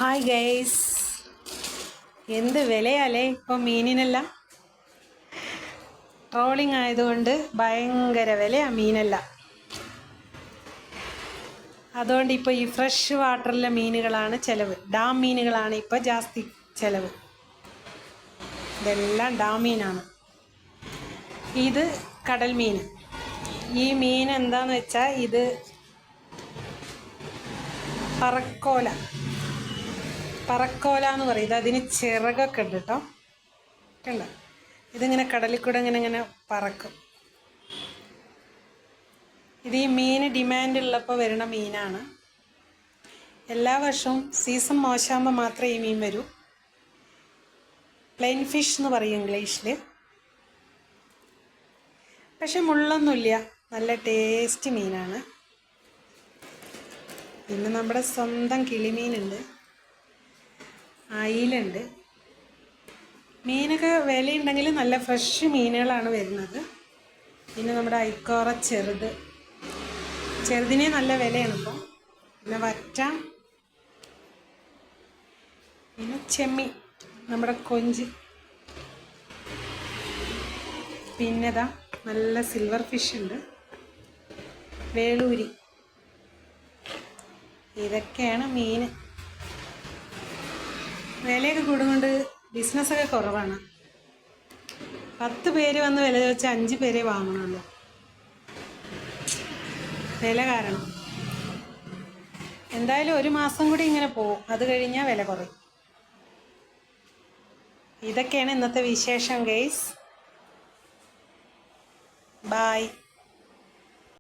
Hi guys, എന്ത് വിലയാലേ ഇപ്പോൾ മീനിനെല്ലാം. Trawling ആയതുകൊണ്ട് ഭയങ്കര വിലയാണ് മീനെല്ലാം. അതുകൊണ്ട് ഇപ്പോൾ ഈ ഫ്രഷ് വാട്ടറിലെ മീനുകളാണ് ചിലവ്. ഡാം മീനുകളാണ് ഇപ്പോൾ ജാസ്തി ചിലവ്. ഇതെല്ലാം ഡാം മീനാണ്. ഇത് കടൽ മീൻ. ഈ മീൻ എന്താന്ന് വെച്ചാൽ ഇത് പറക്കോല എന്ന് പറയും. ഇത് അതിന് ചിറകൊക്കെ ഉണ്ട് കേട്ടോ. കണ്ട, ഇതിങ്ങനെ കടലിൽ കൂടെ ഇങ്ങനെ പറക്കും. ഇത് ഈ മീൻ ഡിമാൻഡ് ഉള്ളപ്പോൾ വരുന്ന മീനാണ്. എല്ലാ വർഷവും സീസൺ മോശമാകുമ്പോൾ മാത്രമേ ഈ മീൻ വരൂ. പ്ലെയിൻ ഫിഷ് എന്ന് പറയും ഇംഗ്ലീഷിൽ. പക്ഷെ മുള്ളൊന്നുമില്ല, നല്ല ടേസ്റ്റ് മീനാണ്. പിന്നെ നമ്മുടെ സ്വന്തം കിളിമീനുണ്ട്, അയിലുണ്ട്. മീനൊക്കെ വിലയുണ്ടെങ്കിൽ നല്ല ഫ്രഷ് മീനുകളാണ് വരുന്നത്. പിന്നെ നമ്മുടെ ഐക്കോറ ചെറുതിനെ നല്ല വിലയാണ് ഇപ്പം. പിന്നെ വറ്റ, പിന്നെ ചെമ്മീൻ, നമ്മുടെ കൊഞ്ച്. പിന്നെതാ നല്ല സിൽവർ ഫിഷ് ഉണ്ട്, വേളൂരി. ഇതൊക്കെയാണ് മീൻ. വിലയൊക്കെ കൂടുകൊണ്ട് ബിസിനസ്സൊക്കെ കുറവാണ്. 10 പേര് വന്ന് വില ചോദിച്ചാൽ 5 പേരെ വാങ്ങണമല്ലോ, വില കാരണം. എന്തായാലും 1 മാസം കൂടി ഇങ്ങനെ പോകും, അത് കഴിഞ്ഞാൽ വില കുറയും. ഇതൊക്കെയാണ് ഇന്നത്തെ വിശേഷം ഗൈസ്. ബായ്.